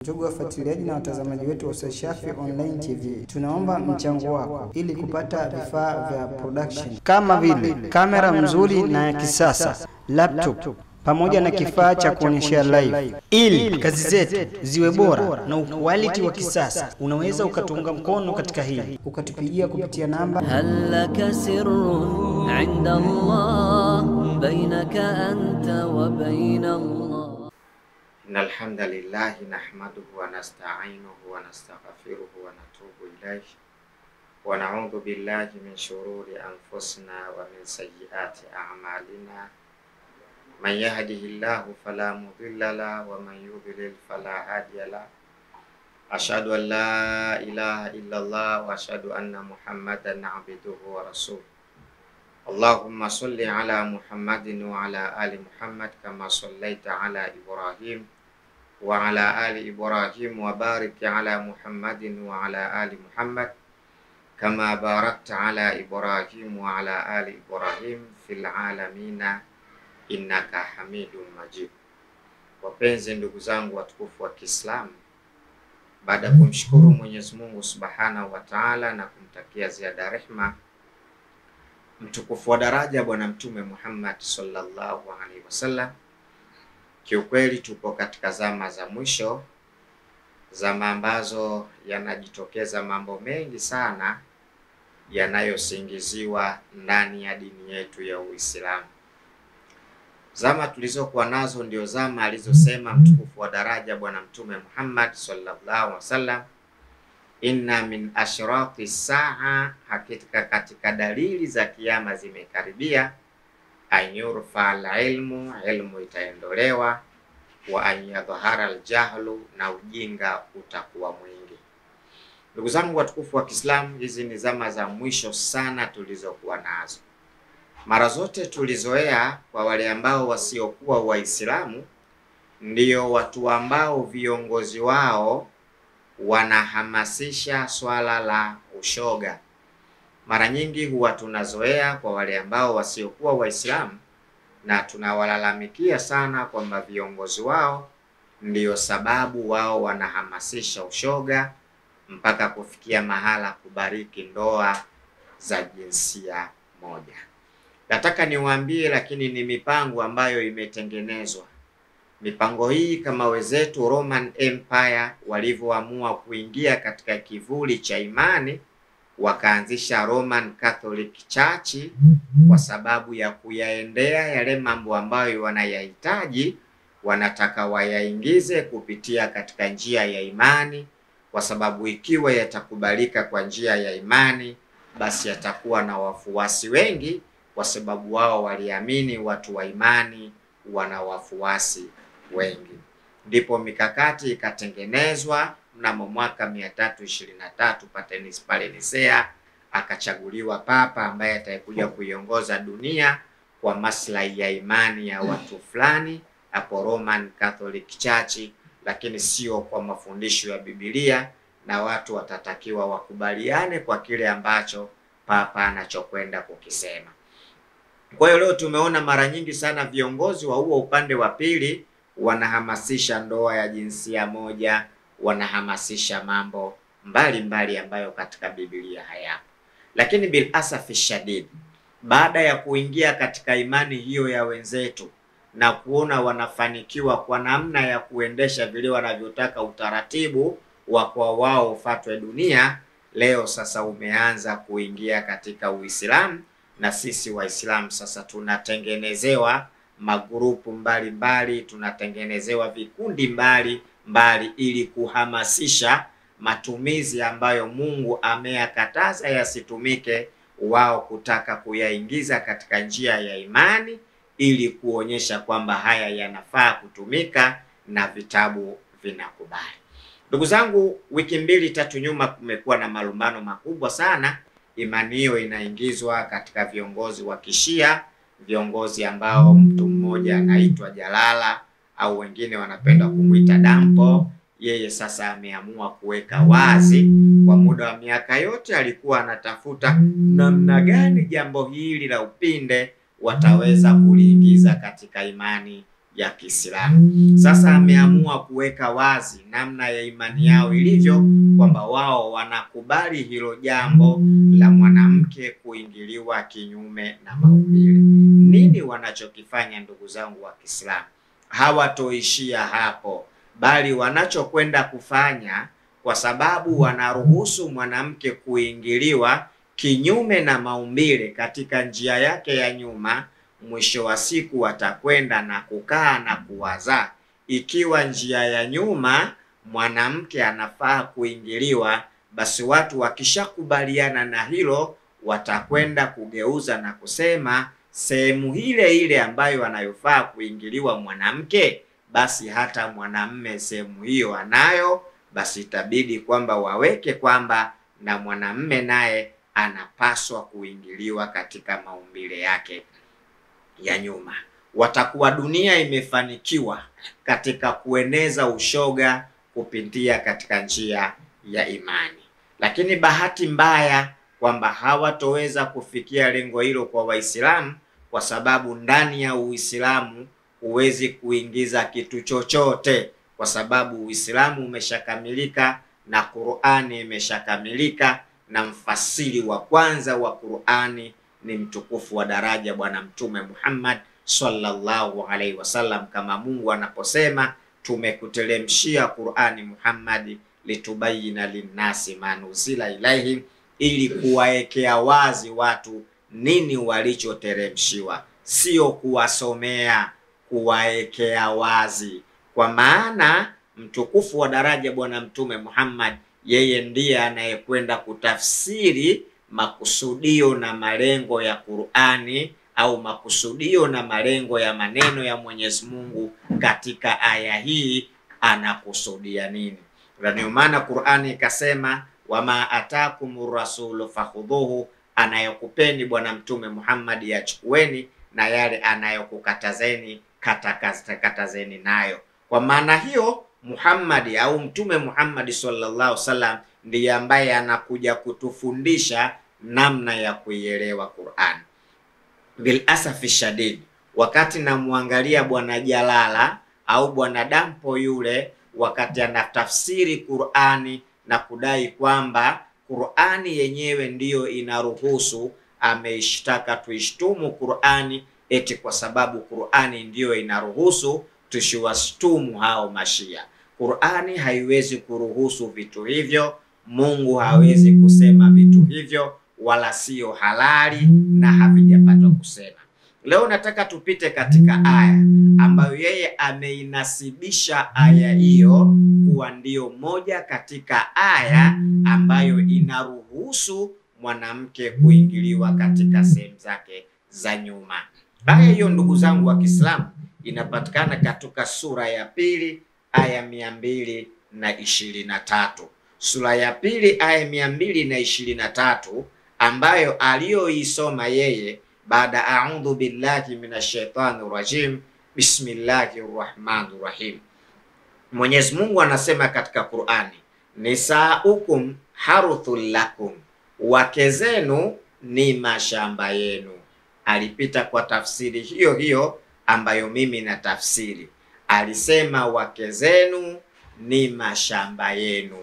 Ndugu wafuatiliaji na watazamaji wetu wa Ustadh Shafii Online TV, tunaomba mchango wako ili kupata vifaa vya production kama vile kamera mzuri na ya kisasa, laptop pamoja na kifaa cha kuonyeshea live. Ili kazi zetu ziwe bora na quality wa kisasa, unaweza ukatunga mkono katika hili, ukatupigia kupitia namba halaka sirrun 'inda Allah bainaka anta wa baina Allah. Innal hamdalillah nahmaduhu wa nasta'inuhu wa nastaghfiruhu wa natubu ilayhi wa na'udhu billahi min shururi anfusina wa min sayyiati a'malina. Man yahdihillahu fala mudilla lahu wa man yudlil fala hadiya lahu. Ashhadu an la ilaha illallah wa ashhadu anna Muhammadan 'abduhu wa rasuluh. Allahumma salli ala Muhammadin wa ala ali Muhammad kama sallaita ala Ibrahim wa ala ali Ibrahim wa barik ala Muhammadin wa ala ali Muhammad kama barakta ala Ibrahim wa ala ali Ibrahim fil alamina innaka Hamidum Majid. Wapenzi ndugu zangu watukufu wa Kiislamu, baada ya kumshukuru Mwenyezi Mungu Subhanahu wa Ta'ala na kumtakia ziada rehma mtukufu wa daraja Bwana Mtume Muhammad sallallahu alaihi wasallam, kiukweli tupo katika zama za mwisho, zama ambazo yanajitokeza mambo mengi sana yanayosingiziwa ndani ya dini yetu ya Uislamu. Zama tulizokuwa nazo ndio zama alizosema mtukufu wa daraja Bwana Mtume Muhammad sallallahu alaihi wasallam, inna min ashrati saa, hakika katika dalili za kiyama zimekaribia, anyurfa al-ilmu, ilmu itaendolewa, wa anyadhahara al-jahlu, na ujinga utakuwa mwingi. Ndugu zangu watukufu wa Kiislamu, hizi ni zama za mwisho sana tulizokuwa nazo. Mara zote tulizoea kwa wale ambao wasiokuwa Waislamu ndio watu ambao viongozi wao wanahamasisha swala la ushoga. Mara nyingi huwa tunazoea kwa wale ambao wasiokuwa Waislamu na tunawalalamikia sana kwamba viongozi wao ndio sababu wao wanahamasisha ushoga mpaka kufikia mahala kubariki ndoa za jinsia moja. Nataka niwaambie, lakini ni mipango ambayo imetengenezwa. Mipango hii kama wenzetu Roman Empire walivyoamua kuingia katika kivuli cha imani, wakaanzisha Roman Catholic Church kwa sababu ya kuyaendea yale mambo ambayo wanayahitaji, wanataka wayaingize kupitia katika njia ya imani, kwa sababu ikiwa yatakubalika kwa njia ya imani, basi yatakuwa na wafuasi wengi, kwa sababu wao waliamini watu wa imani wana wafuasi wengi. Ndipo mikakati ikatengenezwa mnamo mwaka 323 pale Nisea, akachaguliwa papa ambaye atakuja kuiongoza dunia kwa maslahi ya imani ya watu fulani hapo Roman Catholic Church, lakini sio kwa mafundisho ya Biblia, na watu watatakiwa wakubaliane kwa kile ambacho papa anachokwenda kukisema. Kwa hiyo leo tumeona mara nyingi sana viongozi wa huo upande wa pili wanahamasisha ndoa ya jinsia moja, wanahamasisha mambo mbalimbali ambayo katika Biblia hayapo. Lakini bil asafi shadid, baada ya kuingia katika imani hiyo ya wenzetu na kuona wanafanikiwa kwa namna ya kuendesha vile wanavyotaka utaratibu wa kwa wao ufatwe dunia, leo sasa umeanza kuingia katika Uislamu, na sisi Waislamu sasa tunatengenezewa magrupu mbalimbali, tunatengenezewa vikundi mbalimbali ili kuhamasisha matumizi ambayo Mungu ameyakataza yasitumike, wao kutaka kuyaingiza katika njia ya imani ili kuonyesha kwamba haya yanafaa kutumika na vitabu vinakubali. Ndugu zangu, wiki 2-3 nyuma kumekuwa na malumbano makubwa sana. Imani hiyo inaingizwa katika viongozi wa Kishia, viongozi ambao mtu mmoja anaitwa Jalala au wengine wanapenda kumuita Dampo. Yeye sasa ameamua kuweka wazi, kwa muda wa miaka yote alikuwa anatafuta namna gani jambo hili la upinde wataweza kuliingiza katika imani ya Kiislamu. Sasa ameamua kuweka wazi namna ya imani yao ilivyo, kwamba wao wanakubali hilo jambo la mwanamke kuingiliwa kinyume na maumbile. Nini wanachokifanya ndugu zangu wa Kiislamu? Hawatoishia hapo, bali wanachokwenda kufanya, kwa sababu wanaruhusu mwanamke kuingiliwa kinyume na maumbile katika njia yake ya nyuma, mwisho wa siku watakwenda na kukaa na kuwaza. Ikiwa njia ya nyuma mwanamke anafaa kuingiliwa, basi watu wakishakubaliana na hilo, watakwenda kugeuza na kusema sehemu ile ile ambayo anayofaa kuingiliwa mwanamke, basi hata mwanamme sehemu hiyo anayo, basi itabidi kwamba waweke kwamba na mwanamme naye anapaswa kuingiliwa katika maumbile yake ya nyuma. Watakuwa dunia imefanikiwa katika kueneza ushoga kupitia katika njia ya imani. Lakini bahati mbaya kwamba hawatoweza kufikia lengo hilo kwa Waislamu, kwa sababu ndani ya Uislamu huwezi kuingiza kitu chochote, kwa sababu Uislamu umeshakamilika na Qur'ani imeshakamilika, na mfasiri wa kwanza wa Qur'ani ni mtukufu wa daraja Bwana Mtume Muhammad sallallahu alaihi wasallam, kama Mungu anaposema tumekuteremshia Qur'ani Muhammad litubayina linnasi manuzila ilaihim, ili kuwaekea wazi watu nini walichoteremshiwa, sio kuwasomea, kuwaekea wazi. Kwa maana mtukufu wa daraja Bwana Mtume Muhammad, yeye ndiye anayekwenda kutafsiri makusudio na malengo ya Qur'ani, au makusudio na malengo ya maneno ya Mwenyezi Mungu katika aya hii, anakusudia nini. Ndio maana Qur'ani ikasema wama atakumur rasulu fakhudhuhu, anayokupeni Bwana Mtume Muhammad yachukueni, na yale anayokukatazeni katazeni nayo. Kwa maana hiyo Muhammad au Mtume Muhammad sallallahu alaihi wasallam ndiye ambaye anakuja kutufundisha namna ya kuielewa Qur'an. Bil asafi shadid, wakati namwangalia Bwana Jalala au Bwana Dampo yule, wakati anatafsiri Qur'ani na kudai kwamba Qur'ani yenyewe ndiyo inaruhusu, ameishtaka tuishtumu Qur'ani eti kwa sababu Qur'ani ndiyo inaruhusu tushiwashtumu hao mashia. Qur'ani haiwezi kuruhusu vitu hivyo, Mungu hawezi kusema vitu hivyo, wala sio halali na havijapatwa kusema. Leo nataka tupite katika aya ambayo yeye ameinasibisha aya hiyo kuwa ndiyo moja katika aya ambayo inaruhusu mwanamke kuingiliwa katika sehemu zake za nyuma. Aya hiyo ndugu zangu wa Kiislamu inapatikana katika sura ya pili aya 223. Sura ya pili aya 223 ambayo aliyoisoma yeye baada a'udhu billahi minash shaitani rajim bismillahir rahmanir rahim. Mwenyezi Mungu anasema katika Qur'ani, nisaukum haruthul lakum, wake zenu ni mashamba yenu. Alipita kwa tafsiri hiyo hiyo ambayo mimi na tafsiri, alisema wake zenu ni mashamba yenu.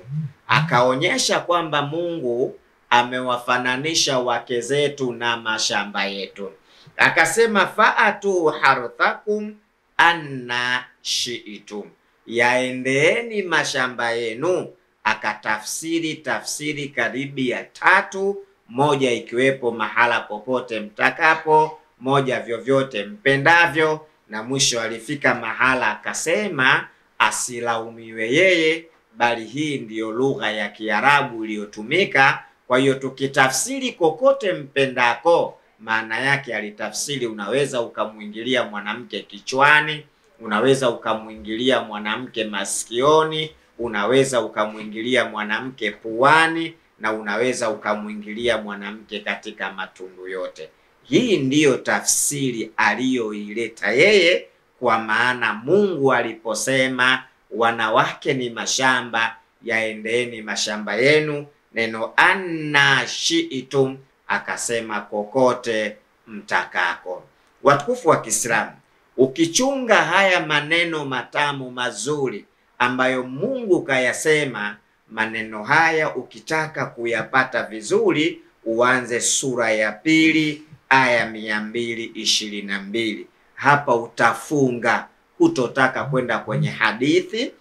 Akaonyesha kwamba Mungu amewafananisha wake zetu na mashamba yetu. Akasema fa'atu harthakum anna shi'tum, yaendeeni mashamba yenu. Akatafsiri tafsiri karibi ya 3, moja ikiwepo mahala popote mtakapo, moja vyovyote mpendavyo, na mwisho alifika mahala akasema asilaumiwe yeye, bali hii ndiyo lugha ya Kiarabu iliyotumika. Kwa hiyo tukitafsiri kokote mpendako, maana yake alitafsiri unaweza ukamuingilia mwanamke kichwani, unaweza ukamuingilia mwanamke masikioni, unaweza ukamuingilia mwanamke puani, na unaweza ukamuingilia mwanamke katika matundu yote. Hii ndiyo tafsiri aliyoileta yeye, kwa maana Mungu aliposema wanawake ni mashamba, yaendeeni mashamba yenu, neno anna shi'tum akasema kokote mtakako. Watukufu wa Kiislamu, Ukichunga haya maneno matamu mazuri ambayo Mungu kayasema, maneno haya ukitaka kuyapata vizuri, uanze sura ya 2 aya 222. Hapa utafunga, hutotaka kwenda kwenye hadithi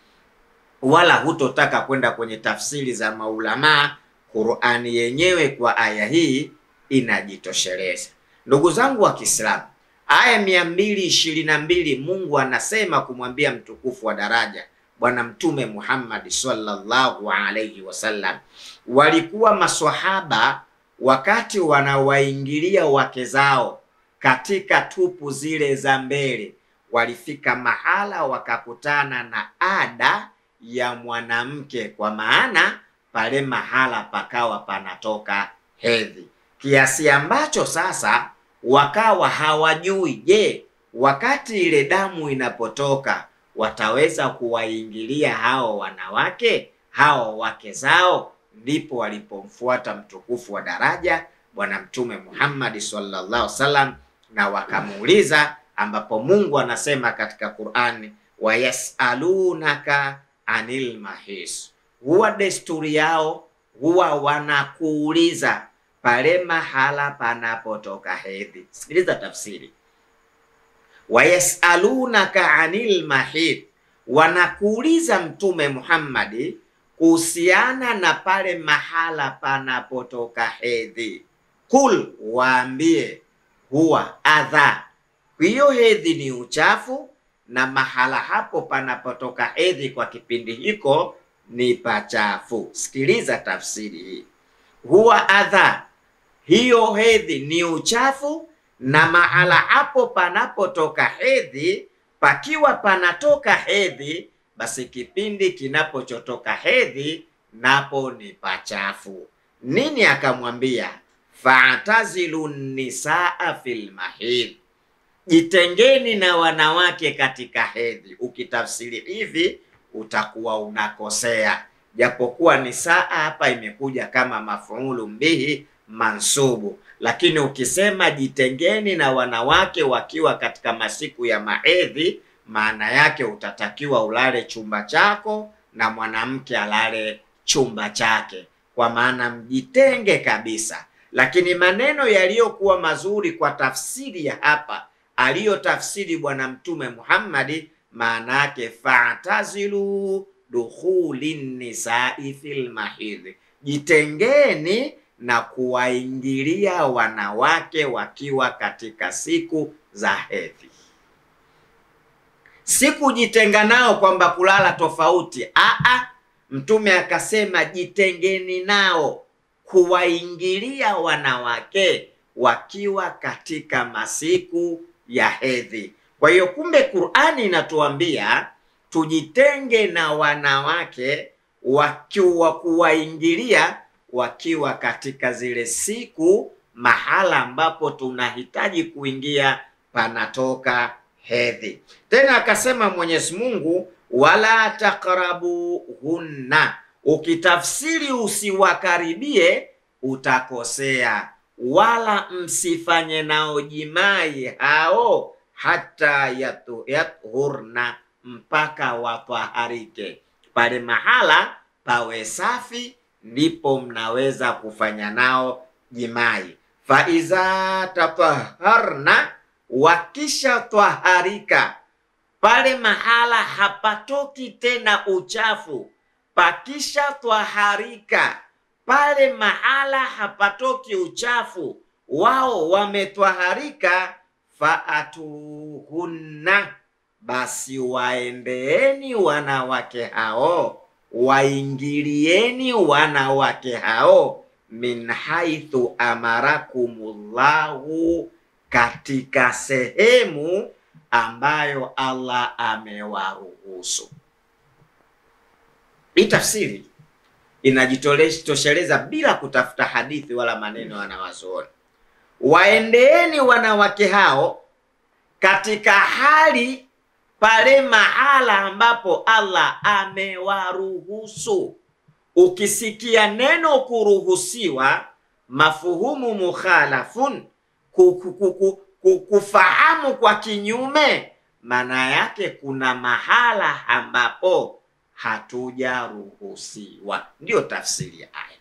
wala hutotaka kwenda kwenye tafsiri za maulama. Qur'ani yenyewe kwa aya hii inajitosheleza. Ndugu zangu wa Kiislamu, aya 222 Mungu anasema kumwambia mtukufu wa daraja Bwana Mtume Muhammad sallallahu alayhi wasallam, walikuwa maswahaba wakati wanawaingilia wake zao katika tupu zile za mbele, walifika mahala wakakutana na ada ya mwanamke, kwa maana pale mahala pakawa panatoka hedhi, kiasi ambacho sasa wakawa hawajui, je, wakati ile damu inapotoka wataweza kuwaingilia hao wanawake, hao wake zao? Ndipo walipomfuata mtukufu wa daraja Bwana Mtume Muhammad sallallahu alaihi wasallam na wakamuuliza, ambapo Mungu anasema katika Qur'ani, wa yasalunaka anil mahis. Huwa desturi yao huwa wanakuuliza pale mahala panapotoka hedhi. Sikiliza tafsiri. Wa yasalunaka anil mahid, wanakuuliza Mtume Muhammad kuhusiana na pale mahala panapotoka hedhi. Kul, waambie, huwa adha, hiyo hedhi ni uchafu, na mahala hapo panapotoka hedhi kwa kipindi hiko ni pachafu. Sikiliza tafsiri hii. Huwa adha, hiyo hedhi ni uchafu, na mahala hapo panapotoka hedhi, pakiwa panatoka hedhi, basi kipindi kinapochotoka hedhi napo ni pachafu. Nini akamwambia? Fa'tazilu nisaa fil mahid, jitengeni na wanawake katika hedhi. Ukitafsiri hivi utakuwa unakosea, japokuwa nisaa hapa imekuja kama mafuulu bihi mansubu, lakini ukisema jitengeni na wanawake wakiwa katika masiku ya mahedhi, maana yake utatakiwa ulale chumba chako na mwanamke alale chumba chake, kwa maana mjitenge kabisa. Lakini maneno yaliyokuwa mazuri kwa tafsiri ya hapa aliyotafsiri Bwana Mtume Muhammad, maana yake fa'tazilu dukhulin nisa'i fil mahid, jitengeni na kuwaingilia wanawake wakiwa katika siku za hedhi. Siku jitenga nao kwamba kulala tofauti. Mtume akasema jitengeni nao, kuwaingilia wanawake wakiwa katika masiku ya hedhi. Kwa hiyo kumbe Qur'ani inatuambia tujitenge na wanawake wakiwa kuwaingilia wakiwa katika zile siku mahala ambapo tunahitaji kuingia panatoka hedhi. Tena akasema Mwenyezi Mungu, wala taqrabu hunna, ukitafsiri usiwakaribie utakosea, wala msifanye nao jimai hao hata yathurna, mpaka watwaharike. Pale mahala pawe safi ndipo mnaweza kufanya nao jimai. Faiza tatahharna, wakisha twaharika, pale mahala hapatoki tena uchafu, pakisha twaharika, pale mahala hapatoki uchafu, wao wametwaharika, faatuhunna, basi waendeeni wanawake hao, waingilieni wanawake hao, min haithu amarakumullahu, katika sehemu ambayo Allah amewaruhusu. Hii tafsiri inajitosheleza bila kutafuta hadithi wala maneno ya wanawazuoni. Waendeeni wanawake hao katika hali pale mahala ambapo Allah amewaruhusu. Ukisikia neno kuruhusiwa, mafuhumu mukhalafun, kufahamu kwa kinyume, maana yake kuna mahala ambapo hatujaruhusiwa. Ndio tafsiri ya aya.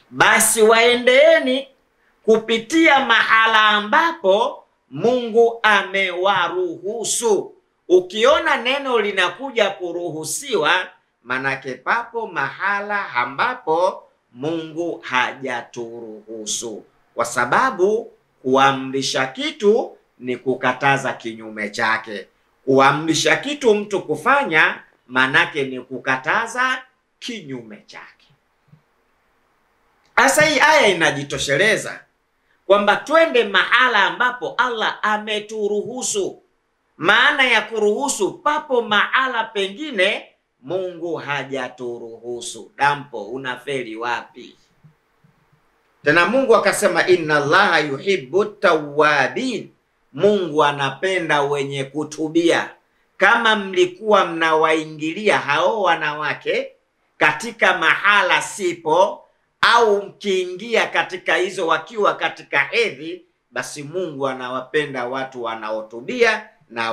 Basi waendeeni kupitia mahala ambapo Mungu amewaruhusu. Ukiona neno linakuja kuruhusiwa, manake papo mahala ambapo Mungu hajaturuhusu. Kwa sababu kuamrisha kitu ni kukataza kinyume chake. Kuamrisha kitu mtu kufanya, manake ni kukataza kinyume chake. Asa hii aya inajitosheleza kwamba twende mahala ambapo Allah ameturuhusu. Maana ya kuruhusu, papo mahala pengine Mungu hajaturuhusu. Dampo, unafeli wapi? Tena Mungu akasema inna Allaha yuhibbu tawwabin. Mungu anapenda wenye kutubia. Kama mlikuwa mnawaingilia hao wanawake katika mahala sipo, au mkiingia katika hizo wakiwa katika hedhi, basi Mungu anawapenda watu wanaotubia, na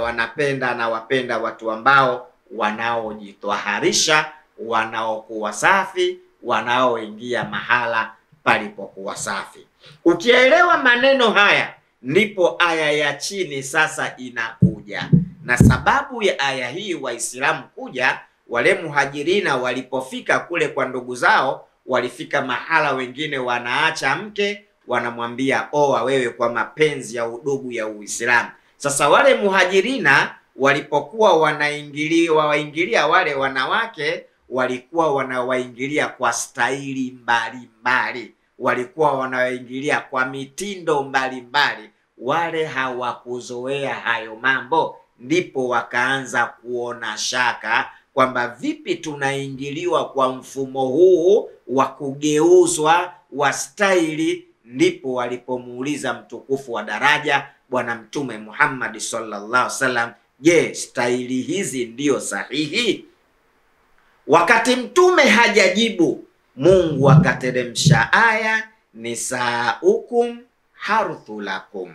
anawapenda watu ambao wanaojitwaharisha, wanaokuwa safi, wanaoingia mahala palipokuwa safi. Ukielewa maneno haya, ndipo aya ya chini sasa inakuja. Na sababu ya aya hii Waislamu kuja, wale muhajirina walipofika kule kwa ndugu zao, walifika mahala wengine wanaacha mke, wanamwambia oa wewe kwa mapenzi ya udugu ya Uislamu. Sasa wale muhajirina walipokuwa waingilia wale wanawake, walikuwa wanawaingilia kwa staili mbalimbali, walikuwa wanawaingilia kwa mitindo mbalimbali. Wale hawakuzoea hayo mambo, ndipo wakaanza kuona shaka kwamba vipi tunaingiliwa kwa mfumo huu wa kugeuzwa wa staili. Ndipo walipomuuliza mtukufu wa daraja Bwana Mtume Muhammad sallallahu alaihi wasallam, je, staili hizi ndiyo sahihi? Wakati Mtume hajajibu, Mungu akateremsha aya, nisaukum harthu lakum,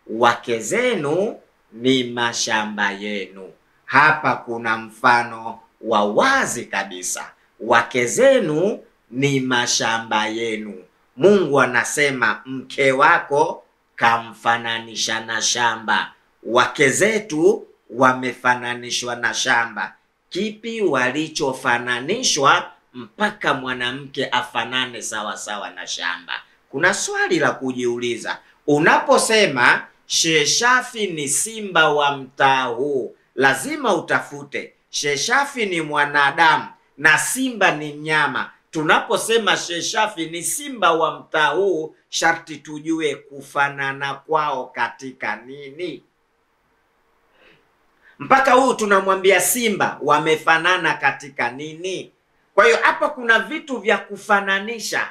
wake zenu ni mashamba yenu. Hapa kuna mfano wa wazi kabisa, wake zenu ni mashamba yenu. Mungu anasema mke wako kamfananisha na shamba, wake zetu wamefananishwa na shamba. Kipi walichofananishwa mpaka mwanamke afanane sawa sawa na shamba? Kuna swali la kujiuliza. Unaposema Sheikh Shafi ni simba wa mtaa huu, lazima utafute Sheikh Shafi ni mwanadamu na simba ni mnyama. Tunaposema Sheikh Shafi ni simba wa mtaa huu, sharti tujue kufanana kwao katika nini. Mpaka huu tunamwambia simba wamefanana katika nini? Kwa hiyo hapa kuna vitu vya kufananisha.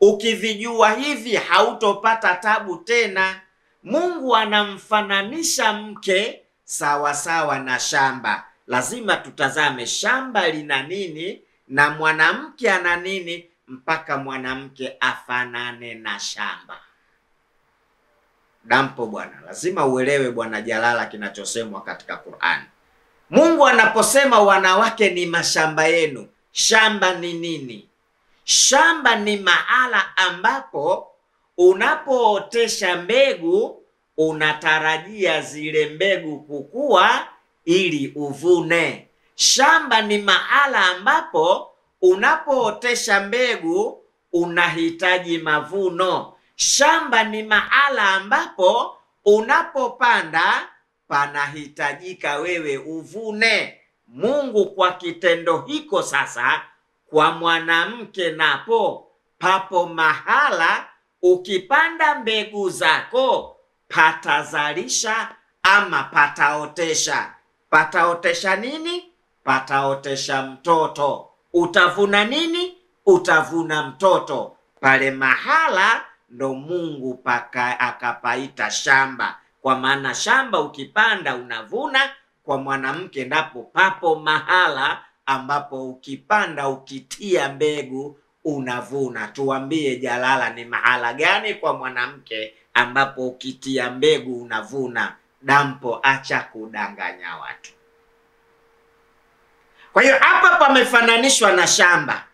Ukivijua hivi hautopata tabu tena. Mungu anamfananisha mke sawa sawa na shamba. Lazima tutazame shamba lina nini na mwanamke ana nini, mpaka mwanamke afanane na shamba. Dampo bwana, lazima uelewe bwana Jalala kinachosemwa katika Qur'an. Mungu anaposema wanawake ni mashamba yenu, shamba ni nini? Shamba ni mahala ambapo unapootesha mbegu unatarajia zile mbegu kukua ili uvune. Shamba ni mahala ambapo unapootesha mbegu unahitaji mavuno. Shamba ni mahala ambapo unapopanda panahitajika wewe uvune. Mungu kwa kitendo hiko sasa, kwa mwanamke napo papo mahala ukipanda mbegu zako patazalisha ama pataotesha. Pataotesha nini? Pataotesha mtoto. Utavuna nini? Utavuna mtoto. Pale mahala ndo Mungu akapaita shamba. Kwa maana shamba ukipanda unavuna, kwa mwanamke ndapo papo mahala ambapo ukipanda ukitia mbegu unavuna. Tuambie Jalala, ni mahala gani kwa mwanamke ambapo ukitia mbegu unavuna? dampo, acha kudanganya watu. Kwa hiyo hapa pamefananishwa na shamba.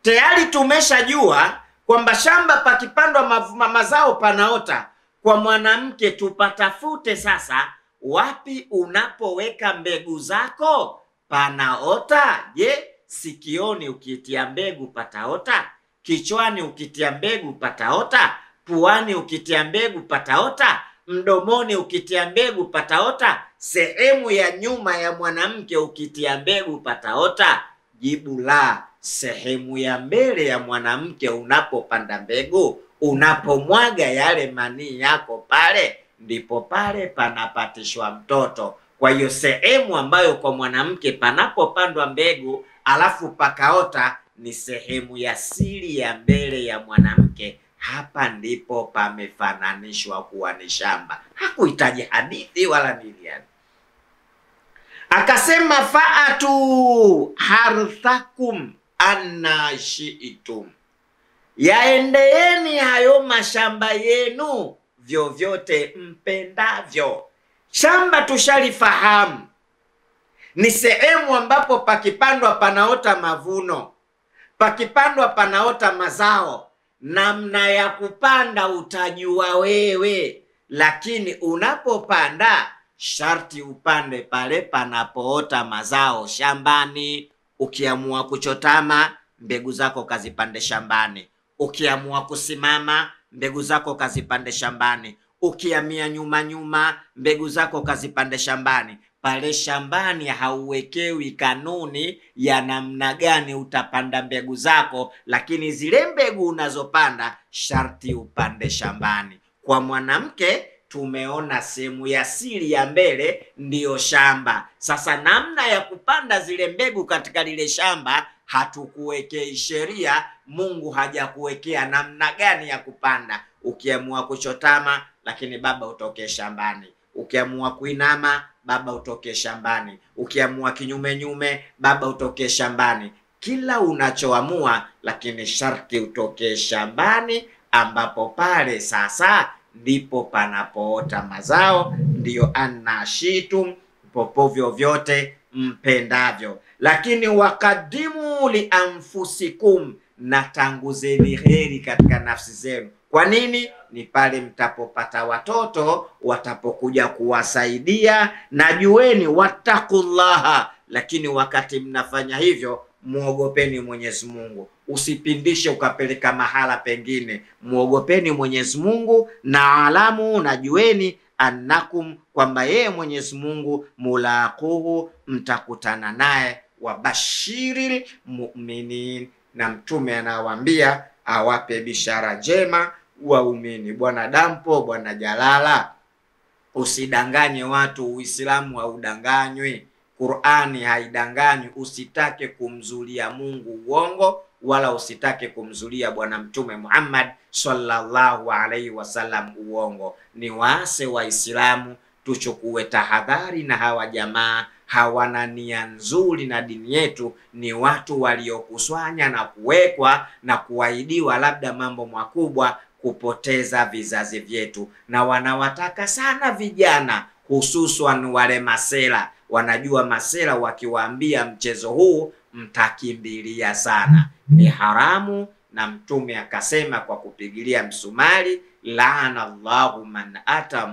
Tayari tumeshajua kwamba shamba pakipandwa mazao panaota. Kwa mwanamke tupatafute sasa, wapi unapoweka mbegu zako panaota. Je, sikioni ukitia mbegu pataota? Kichwani ukitia mbegu pataota? Puani ukitia mbegu pataota? Mdomoni ukitia mbegu pataota? Sehemu ya nyuma ya mwanamke ukitia mbegu pataota? Jibu la, sehemu ya mbele ya mwanamke unapopanda mbegu, unapomwaga yale manii yako pale, ndipo pale panapatishwa mtoto. Kwa hiyo sehemu ambayo kwa mwanamke panapopandwa mbegu alafu pakaota ni sehemu ya siri ya mbele ya mwanamke. Hapa ndipo pamefananishwa kuwa ni shamba. Hakuhitaji hadithi wala nini. Akasema faatu harthakum anna shi'tum, yaendeeni hayo mashamba yenu vyovyote mpendavyo. Shamba tushalifahamu ni sehemu ambapo pakipandwa panaota mavuno, pakipandwa panaota mazao. Namna ya kupanda utajua wewe, lakini unapopanda sharti upande pale panapoota mazao shambani. Ukiamua kuchotama, mbegu zako kazipande shambani. Ukiamua kusimama, mbegu zako kazipande shambani. Ukiamia nyuma, mbegu zako kazipande shambani. Pale shambani hauwekewi kanuni ya namna gani utapanda mbegu zako, lakini zile mbegu unazopanda sharti upande shambani. Kwa mwanamke tumeona sehemu ya siri ya mbele ndiyo shamba. Sasa namna ya kupanda zile mbegu katika lile shamba hatukuwekei sheria. Mungu hajakuwekea namna gani ya kupanda. Ukiamua kuchotama, lakini baba utoke shambani. Ukiamua kuinama, baba utoke shambani. Ukiamua kinyume, baba utoke shambani. Kila unachoamua, lakini sharti utoke shambani, ambapo pale sasa ndipo panapoota mazao. Ndiyo annashitum, popovyo vyote mpendavyo. Lakini wakadimu li anfusikum, na tanguzeni heri katika nafsi zenu. Kwa nini? Ni pale mtapopata watoto watapokuja kuwasaidia. Na jueni wattaqullaha, lakini wakati mnafanya hivyo muogopeni Mwenyezi Mungu. Usipindishe ukapeleka mahala pengine. Muogopeni Mwenyezi Mungu, na alamu, na jueni annakum, kwamba yeye Mwenyezi Mungu mulaquhu, mtakutana naye. Wabashiril mu'minin, na mtume anawaambia awape bishara njema waumini. Bwana Dampo, Bwana Jalala, usidanganye watu. Uislamu haudanganywi, Qur'ani haidanganywi. Usitake kumzulia Mungu uongo, wala usitake kumzulia Bwana Mtume Muhammad sallallahu alaihi wasallam uongo. Ni waase Waislamu tuchukue tahadhari na hawa jamaa. Hawana nia nzuri na dini yetu. Ni watu waliokuswanya na kuwekwa na kuahidiwa labda mambo makubwa kupoteza vizazi vyetu. Na wanawataka sana vijana, hususan wale masela. Wanajua masela wakiwaambia mchezo huu mtakimbilia sana. Ni haramu, na mtume akasema kwa kupigilia msumari, laana Allahu man ata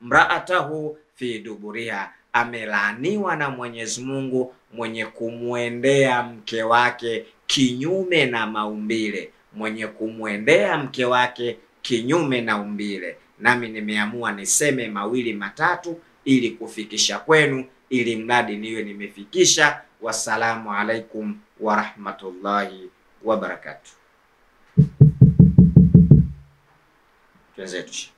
mraatahu fi duburiha, amelaaniwa na Mwenyezi Mungu mwenye kumwendea mke wake kinyume na maumbile. Mwenye kumwendea mke wake kinyume na umbile. Nami nimeamua niseme mawili matatu ili kufikisha kwenu, ili mradi niwe nimefikisha. Wassalamu alaikum wa rahmatullahi wa barakatuh. Tuenzetu.